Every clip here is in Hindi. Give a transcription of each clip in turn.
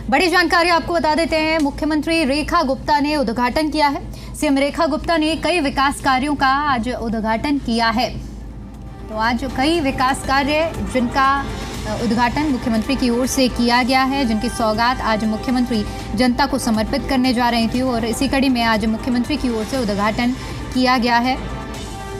बड़ी जानकारी आपको बता देते हैं, मुख्यमंत्री रेखा गुप्ता ने उद्घाटन किया है। सीएम रेखा गुप्ता ने कई विकास कार्यों का आज उद्घाटन किया है। तो आज कई विकास कार्य जिनका उद्घाटन मुख्यमंत्री की ओर से किया गया है, जिनकी सौगात आज मुख्यमंत्री जनता को समर्पित करने जा रही थी और इसी कड़ी में आज मुख्यमंत्री की ओर से उद्घाटन किया गया है।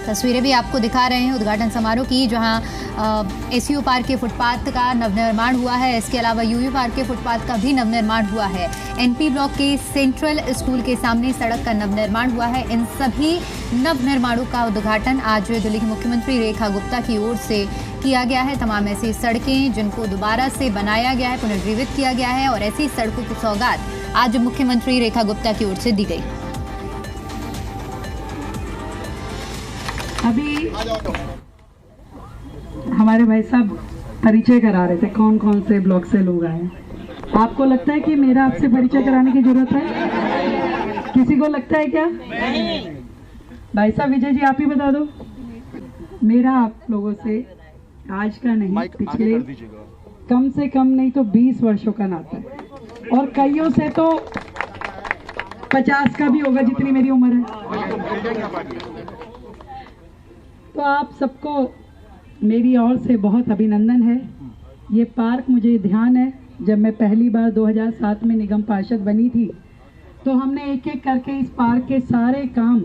तस्वीरें भी आपको दिखा रहे हैं उद्घाटन समारोह की, जहां एसयू पार्क के फुटपाथ का नवनिर्माण हुआ है। इसके अलावा यूयू पार्क के फुटपाथ का भी नवनिर्माण हुआ है। एनपी ब्लॉक के सेंट्रल स्कूल के सामने सड़क का नवनिर्माण हुआ है। इन सभी नवनिर्माणों का उद्घाटन आज दिल्ली की मुख्यमंत्री रेखा गुप्ता की ओर से किया गया है। तमाम ऐसी सड़कें जिनको दोबारा से बनाया गया है, पुनर्जीवित किया गया है और ऐसी सड़कों की सौगात आज मुख्यमंत्री रेखा गुप्ता की ओर से दी गई। अभी हमारे भाई साहब परिचय करा रहे थे कौन कौन से ब्लॉक से लोग आए। आपको लगता है कि मेरा आपसे परिचय कराने की जरूरत है? किसी को लगता है क्या? भाई साहब विजय जी आप ही बता दो। मेरा आप लोगों से आज का नहीं, पिछले कम से कम नहीं तो 20 वर्षों का नाता है और कईयों से तो 50 का भी होगा जितनी मेरी उम्र है। तो आप सबको मेरी ओर से बहुत अभिनंदन है। ये पार्क मुझे ध्यान है, जब मैं पहली बार 2007 में निगम पार्षद बनी थी तो हमने एक एक करके इस पार्क के सारे काम,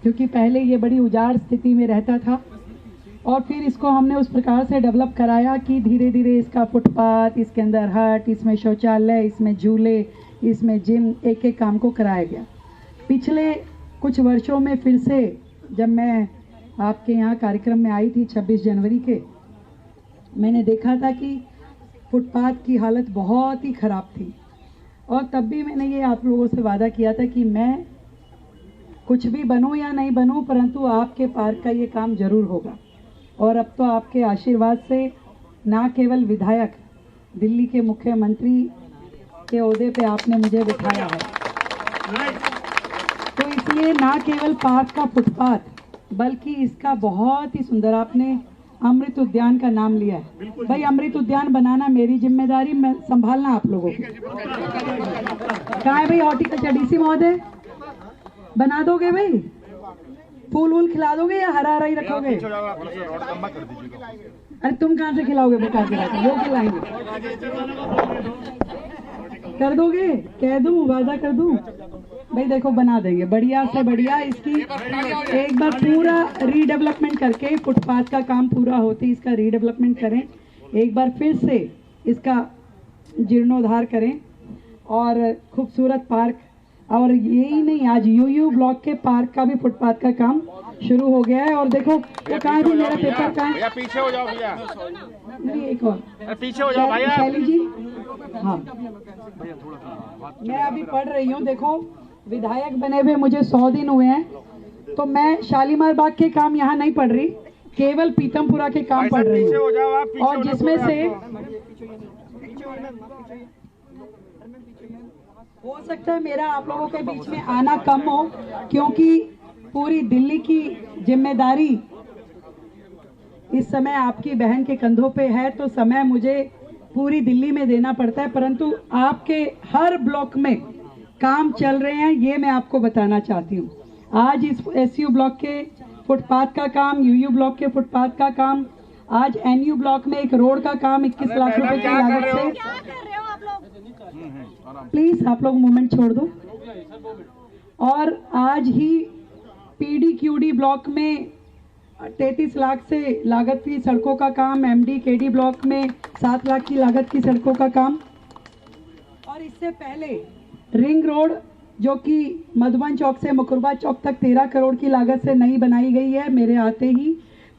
क्योंकि पहले ये बड़ी उजाड़ स्थिति में रहता था और फिर इसको हमने उस प्रकार से डेवलप कराया कि धीरे धीरे इसका फुटपाथ, इसके अंदर हट, इसमें शौचालय, इसमें झूले, इसमें जिम, एक एक काम को कराया गया। पिछले कुछ वर्षों में फिर से जब मैं आपके यहाँ कार्यक्रम में आई थी 26 जनवरी के, मैंने देखा था कि फुटपाथ की हालत बहुत ही ख़राब थी और तब भी मैंने ये आप लोगों से वादा किया था कि मैं कुछ भी बनूं या नहीं बनूं परंतु आपके पार्क का ये काम ज़रूर होगा। और अब तो आपके आशीर्वाद से ना केवल विधायक, दिल्ली के मुख्यमंत्री के ओहदे पे आपने मुझे बिठाया है, तो इसलिए ना केवल पार्क का फुटपाथ बल्कि इसका बहुत ही सुंदर, आपने अमृत उद्यान का नाम लिया है। भाई अमृत उद्यान बनाना मेरी जिम्मेदारी, मैं संभालना आप लोगों की। कहाँ है भाई हॉर्टिकल्चर डीसी महोदय? बना दोगे भाई? फूल वूल खिला दोगे या हरा हरा ही रखोगे? अरे तुम कहाँ से खिलाओगे? बता के वो खिलाएंगे। कर दोगे? कह दूं, वादा कर दूं? भाई देखो बना देंगे, बढ़िया से बढ़िया। इसकी एक बार पूरा रीडेवलपमेंट करके, फुटपाथ का काम पूरा होते इसका रीडेवलपमेंट करें, एक बार फिर से इसका जीर्णोद्धार करें और खूबसूरत पार्क। और यही नहीं, आज यूयू ब्लॉक के पार्क का भी फुटपाथ का काम शुरू हो गया है। और देखो वो कहाँ भी मेरा पेपर कहाँ है? पीछे हो जाओ भैया। नहीं एक और पीछे हो जाओ भैया। शैली जी, हाँ मैं अभी पढ़ रही हूँ। देखो विधायक बने हुए मुझे 100 दिन हुए हैं, तो मैं शालीमार बाग के काम यहाँ नहीं पढ़ रही, केवल पीतमपुरा के काम पढ़ रही हूँ। और जिसमें से हो सकता है मेरा आप लोगों के बीच में आना कम हो, क्योंकि पूरी दिल्ली की जिम्मेदारी इस समय आपकी बहन के कंधों पे है, तो समय मुझे पूरी दिल्ली में देना पड़ता है। परंतु आपके हर ब्लॉक में काम चल रहे हैं, ये मैं आपको बताना चाहती हूँ। आज इस एसयू ब्लॉक के फुटपाथ का काम, यूयू ब्लॉक के फुटपाथ का काम, आज एनयू ब्लॉक में एक रोड का काम 21 लाख रुपए की लागत से। प्लीज आप लोग मूवमेंट छोड़ दो। और आज ही पीडीक्यूडी ब्लॉक में 33 लाख से लागत की सड़कों का काम, एमडी केडी ब्लॉक में 7 लाख की लागत की सड़कों का काम। और इससे पहले रिंग रोड जो कि मधुबन चौक से मुकुरबा चौक तक 13 करोड़ की लागत से नई बनाई गई है, मेरे आते ही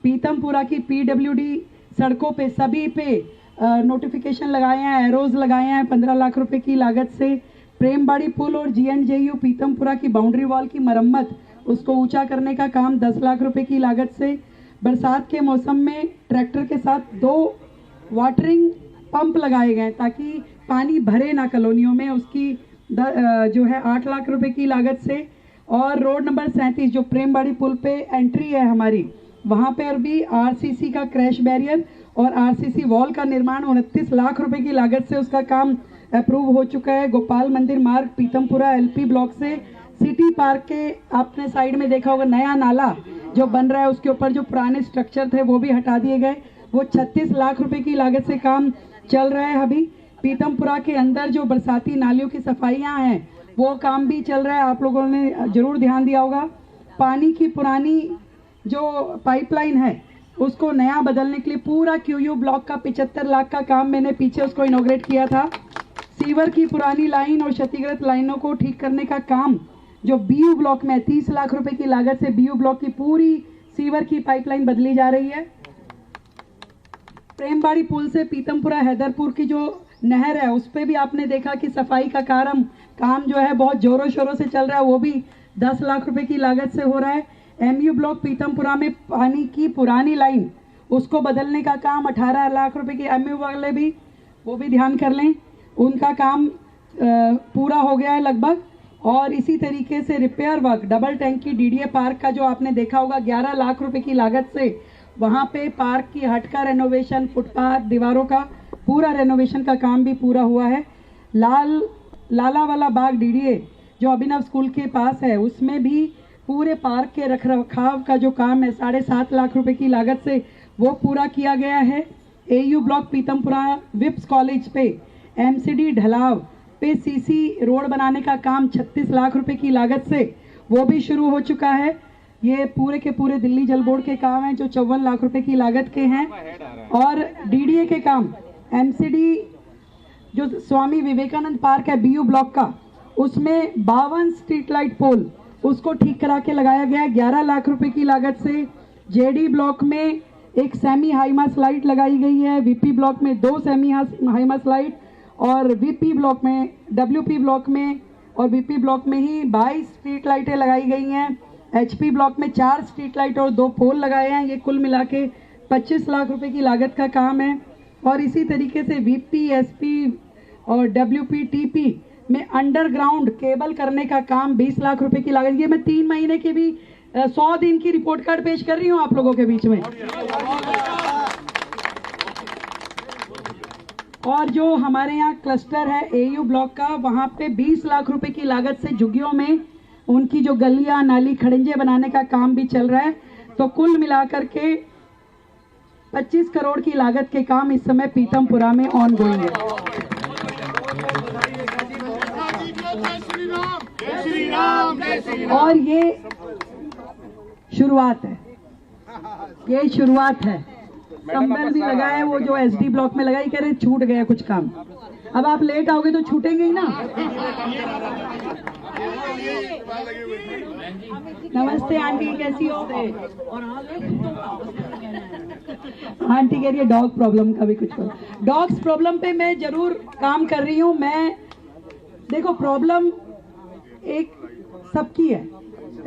पीतमपुरा की पीडब्ल्यूडी सड़कों पे सभी पे नोटिफिकेशन लगाए हैं, एरोज लगाए हैं 15 लाख रुपए की लागत से। प्रेमबाड़ी पुल और जीएनजेयू पीतमपुरा की बाउंड्री वॉल की मरम्मत, उसको ऊंचा करने का काम 10 लाख रुपए की लागत से। बरसात के मौसम में ट्रैक्टर के साथ 2 वाटरिंग पंप लगाए गए ताकि पानी भरे ना कॉलोनियों में, उसकी जो है 8 लाख रुपए की लागत से। और रोड नंबर 37 जो प्रेमबाड़ी पुल पे एंट्री है हमारी, वहाँ पर भी आरसीसी का क्रैश बैरियर और आरसीसी वॉल का निर्माण 29 लाख रुपए की लागत से उसका काम अप्रूव हो चुका है। गोपाल मंदिर मार्ग पीतमपुरा एलपी ब्लॉक से सिटी पार्क के आपने साइड में देखा होगा नया नाला जो बन रहा है, उसके ऊपर जो पुराने स्ट्रक्चर थे वो भी हटा दिए गए। वो 36 लाख रुपए की लागत से काम चल रहा है। अभी पीतमपुरा के अंदर जो बरसाती नालियों की सफाइयां हैं वो काम भी चल रहा है, आप लोगों ने जरूर ध्यान दिया होगा। पानी की पुरानी जो पाइपलाइन है उसको नया बदलने के लिए पूरा क्यूयू ब्लॉक का 75 लाख का काम मैंने पीछे उसको इनॉग्रेट किया था। सीवर की पुरानी लाइन और क्षतिग्रस्त लाइनों को ठीक करने का काम जो बीयू ब्लॉक में 30 लाख रुपए की लागत से बीयू ब्लॉक की पूरी सीवर की पाइपलाइन बदली जा रही है। प्रेमबाड़ी पुल से पीतमपुरा हैदरपुर की जो नहर है उस पर भी आपने देखा कि सफाई का काम जो है बहुत जोरों शोरों से चल रहा है, वो भी 10 लाख रुपए की लागत से हो रहा है। एमयू ब्लॉक पीतमपुरा में पानी की पुरानी लाइन उसको बदलने का काम 18 लाख रुपए की, एमयू वाले भी वो भी ध्यान कर लें, उनका काम पूरा हो गया है लगभग। और इसी तरीके से रिपेयर वर्क डबल टैंकी डीडीए पार्क का जो आपने देखा होगा 11 लाख रुपए की लागत से वहाँ पे पार्क की हट का रेनोवेशन, फुटपाथ, दीवारों का पूरा रेनोवेशन का काम भी पूरा हुआ है। लाला वाला बाग डीडीए जो अभिनव स्कूल के पास है उसमें भी पूरे पार्क के रखरखाव का जो काम है 7.5 लाख रुपए की लागत से वो पूरा किया गया है। एयू ब्लॉक पीतमपुरा विप्स कॉलेज पे एमसीडी ढलाव पे सीसी रोड बनाने का काम 36 लाख रुपए की लागत से वो भी शुरू हो चुका है। ये पूरे के पूरे दिल्ली जल बोर्ड के काम हैं जो 54 लाख रुपए की लागत के हैं। और डीडीए के काम एमसीडी जो स्वामी विवेकानंद पार्क है बीयू ब्लॉक का उसमें 52 स्ट्रीट लाइट पोल उसको ठीक करा के लगाया गया है 11 लाख रुपए की लागत से। जेडी ब्लॉक में एक सेमी हाईमास लाइट लगाई गई है, वीपी ब्लॉक में 2 सेमी हाईमास लाइट और वीपी ब्लॉक में डब्ल्यूपी ब्लॉक में और वीपी ब्लॉक में ही 22 स्ट्रीट लाइटें लगाई गई हैं। एचपी ब्लॉक में 4 स्ट्रीट लाइट और 2 पोल लगाए हैं। ये कुल मिला के 25 लाख रुपए की लागत का काम है। और इसी तरीके से वीपी, एसपी और डब्ल्यूपी, टीपी में अंडरग्राउंड केबल करने का काम 20 लाख रुपए की लागत। ये मैं 3 महीने की भी 100 दिन की रिपोर्ट कार्ड पेश कर रही हूँ आप लोगों के बीच में। और जो हमारे यहाँ क्लस्टर है एयू ब्लॉक का वहाँ पे 20 लाख रुपए की लागत से झुग्गियों में उनकी जो गलियां, नाली, खड़ंजे बनाने का काम भी चल रहा है। तो कुल मिलाकर के 25 करोड़ की लागत के काम इस समय पीतमपुरा में ऑन गोइंग है। और ये शुरुआत है, ये शुरुआत है। संबल भी लगा है वो जो एसडी ब्लॉक में लगा, कह रहे छूट गया कुछ काम। अब आप लेट आओगे तो छूटेंगे ही ना। नमस्ते आंटी, कैसी हो? आंटी कह रही है डॉग प्रॉब्लम का भी कुछ हो। डॉग्स प्रॉब्लम पे मैं जरूर काम कर रही हूँ। मैं देखो प्रॉब्लम एक सबकी है,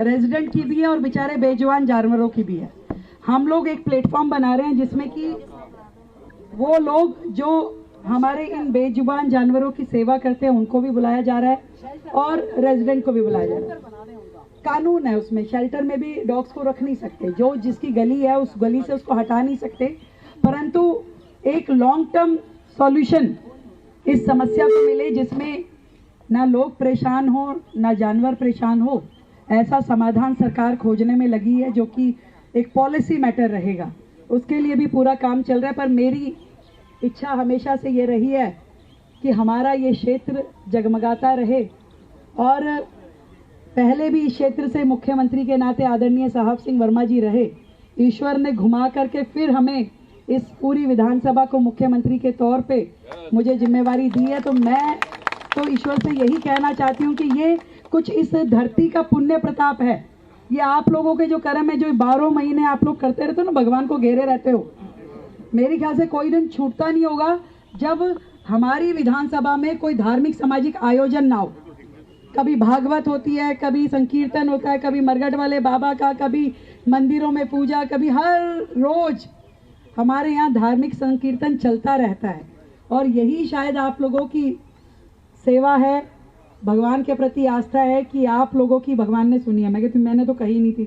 रेजिडेंट की भी है और बेचारे बेजुबान जानवरों की भी है। हम लोग एक प्लेटफॉर्म बना रहे हैं जिसमें कि वो लोग जो हमारे इन बेजुबान जानवरों की सेवा करते हैं उनको भी बुलाया जा रहा है और रेजिडेंट को भी बुलाया जा रहा है। कानून है उसमें, शेल्टर में भी डॉग्स को रख नहीं सकते, जो जिसकी गली है उस गली से उसको हटा नहीं सकते, परंतु एक लॉन्ग टर्म सॉल्यूशन इस समस्या को मिले जिसमें ना लोग परेशान हो ना जानवर परेशान हो, ऐसा समाधान सरकार खोजने में लगी है जो कि एक पॉलिसी मैटर रहेगा। उसके लिए भी पूरा काम चल रहा है। पर मेरी इच्छा हमेशा से ये रही है कि हमारा ये क्षेत्र जगमगाता रहे। और पहले भी इस क्षेत्र से मुख्यमंत्री के नाते आदरणीय साहब सिंह वर्मा जी रहे। ईश्वर ने घुमा करके फिर हमें इस पूरी विधानसभा को मुख्यमंत्री के तौर पे मुझे जिम्मेवारी दी है। तो मैं तो ईश्वर से यही कहना चाहती हूँ कि ये कुछ इस धरती का पुण्य प्रताप है, ये आप लोगों के जो कर्म है, जो 12 महीने आप लोग करते रहते हो ना, भगवान को घेरे रहते हो। मेरे ख्याल से कोई दिन छूटता नहीं होगा जब हमारी विधानसभा में कोई धार्मिक सामाजिक आयोजन ना हो। कभी भागवत होती है, कभी संकीर्तन होता है, कभी मरगट वाले बाबा का, कभी मंदिरों में पूजा, कभी हर रोज हमारे यहाँ धार्मिक संकीर्तन चलता रहता है। और यही शायद आप लोगों की सेवा है, भगवान के प्रति आस्था है कि आप लोगों की भगवान ने सुनी है। मैं कहती मैंने तो कही नहीं थी।